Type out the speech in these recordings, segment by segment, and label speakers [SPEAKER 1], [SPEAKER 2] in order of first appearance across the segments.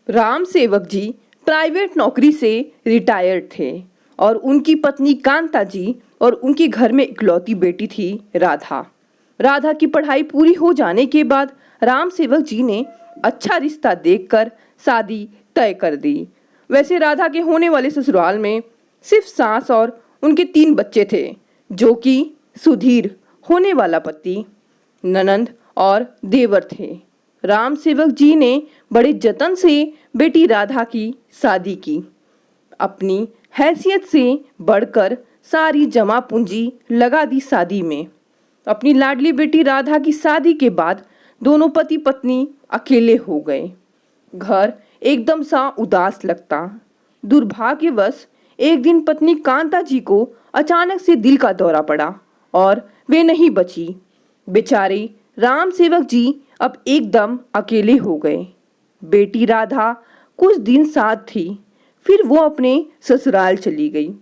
[SPEAKER 1] राम सेवक जी प्राइवेट नौकरी से रिटायर्ड थे और उनकी पत्नी कांता जी और उनके घर में इकलौती बेटी थी राधा। राधा की पढ़ाई पूरी हो जाने के बाद राम सेवक जी ने अच्छा रिश्ता देखकर शादी तय कर दी। वैसे राधा के होने वाले ससुराल में सिर्फ सास और उनके 3 बच्चे थे, जो कि सुधीर होने वाला पति, ननंद और देवर थे। राम सेवक जी ने बड़े जतन से बेटी राधा की शादी की। अपनी हैसियत से बढ़कर सारी जमा पूंजी लगा दी शादी में। अपनी लाडली बेटी राधा की शादी के बाद दोनों पति पत्नी अकेले हो गए। घर एकदम सा उदास लगता। दुर्भाग्यवश एक दिन पत्नी कांता जी को अचानक से दिल का दौरा पड़ा और वे नहीं बची। बेचारे राम सेवक जी अब एकदम अकेले हो गए। बेटी राधा कुछ दिन साथ थी, फिर वो अपने ससुराल चली गई।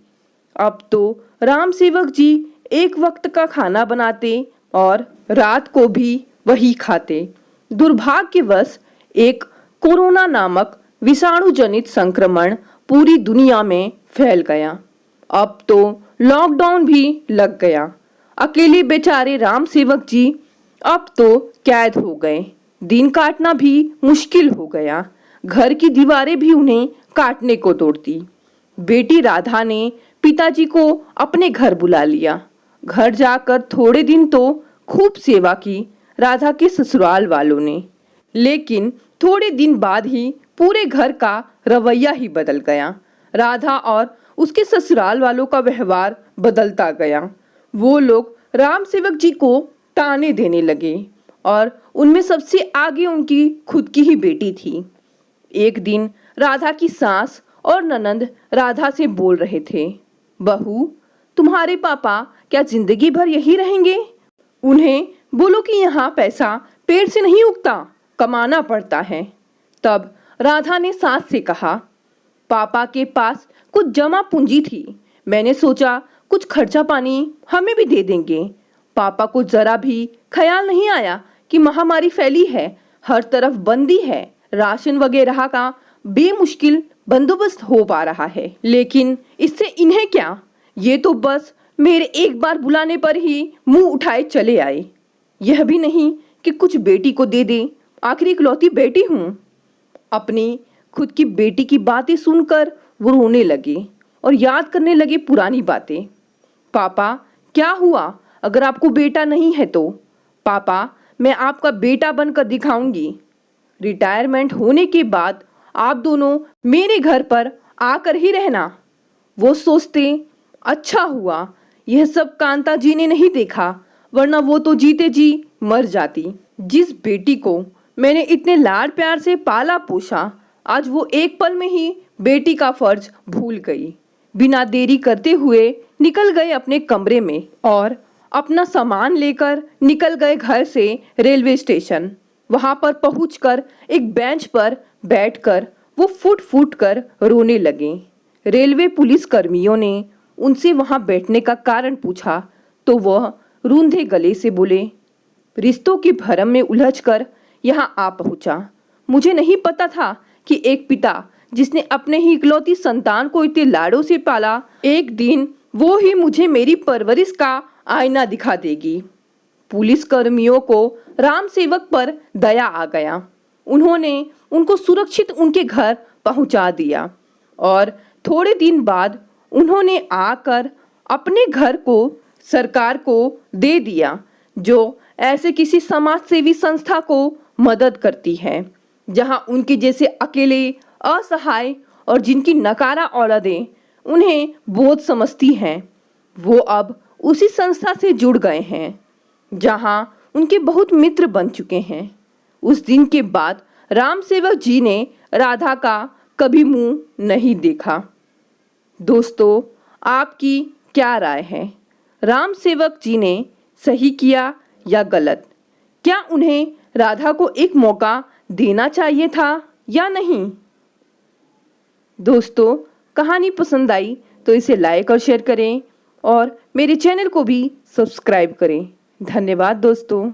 [SPEAKER 1] अब तो राम सेवक जी एक वक्त का खाना बनाते और रात को भी वही खाते। दुर्भाग्यवश एक कोरोना नामक विषाणु जनित संक्रमण पूरी दुनिया में फैल गया। अब तो लॉकडाउन भी लग गया। अकेले बेचारे राम सेवक जी अब तो कैद हो गए। दिन काटना भी मुश्किल हो गया। घर की दीवारें भी उन्हें काटने को दौड़ती। बेटी राधा ने पिताजी को अपने घर बुला लिया। घर जाकर थोड़े दिन तो खूब सेवा की राधा के ससुराल वालों ने, लेकिन थोड़े दिन बाद ही पूरे घर का रवैया ही बदल गया। राधा और उसके ससुराल वालों का व्यवहार बदलता गया। वो लोग राम सेवक जी को ताने देने लगे और उनमें सबसे आगे उनकी खुद की ही बेटी थी। एक दिन राधा की सास और ननंद राधा से बोल रहे थे, बहू, तुम्हारे पापा क्या जिंदगी भर यही रहेंगे? उन्हें बोलो कि यहाँ पैसा पेड़ से नहीं उगता, कमाना पड़ता है। तब राधा ने सास से कहा, पापा के पास कुछ जमा पूंजी थी, मैंने सोचा कुछ खर्चा पानी हमें भी दे देंगे। पापा को जरा भी ख्याल नहीं आया कि महामारी फैली है, हर तरफ बंदी है, राशन वगैरह का बेमुश्किल बंदोबस्त हो पा रहा है। लेकिन इससे इन्हें क्या, ये तो बस मेरे एक बार बुलाने पर ही मुंह उठाए चले आए। यह भी नहीं कि कुछ बेटी को दे दे, आखिर इकलौती बेटी हूँ। अपनी खुद की बेटी की बातें सुनकर वो रोने लगे और याद करने लगे पुरानी बातें। पापा, क्या हुआ अगर आपको बेटा नहीं है तो? पापा, मैं आपका बेटा बनकर दिखाऊंगी। रिटायरमेंट होने के बाद आप दोनों मेरे घर पर आकर ही रहना। वो सोचते, अच्छा हुआ यह सब कांता जी ने नहीं देखा, वरना वो तो जीते जी मर जाती। जिस बेटी को मैंने इतने लाड प्यार से पाला पोसा, आज वो एक पल में ही बेटी का फर्ज भूल गई। बिना देरी करते हुए निकल गए अपने कमरे में और अपना सामान लेकर निकल गए घर से रेलवे स्टेशन। वहां पर पहुंचकर एक बेंच पर बैठकर वो फुट फुट कर रोने लगे। रेलवे पुलिस कर्मियों ने उनसे वहां बैठने का कारण पूछा तो वह रूंधे गले से बोले, रिश्तों की भरम में उलझकर यहां आ पहुंचा। मुझे नहीं पता था कि एक पिता जिसने अपने ही इकलौती संतान को इतने लाडों से पाला, एक दिन वो ही मुझे मेरी परवरिश का आईना दिखा देगी। पुलिस कर्मियों को राम सेवक पर दया आ गया। उन्होंने उनको सुरक्षित उनके घर पहुंचा दिया और थोड़े दिन बाद उन्होंने आकर अपने घर को सरकार को दे दिया, जो ऐसे किसी समाज सेवी संस्था को मदद करती है, जहां उनके जैसे अकेले, असहाय और जिनकी नकारा औलादें उन्हें बोझ समझती हैं, वो अब उसी संस्था से जुड़ गए हैं, जहां उनके बहुत मित्र बन चुके हैं। उस दिन के बाद राम सेवक जी ने राधा का कभी मुंह नहीं देखा। दोस्तों, आपकी क्या राय है? राम सेवक जी ने सही किया या गलत? क्या उन्हें राधा को एक मौका देना चाहिए था या नहीं? दोस्तों, कहानी पसंद आई तो इसे लाइक और शेयर करें और मेरे चैनल को भी सब्सक्राइब करें। धन्यवाद दोस्तों।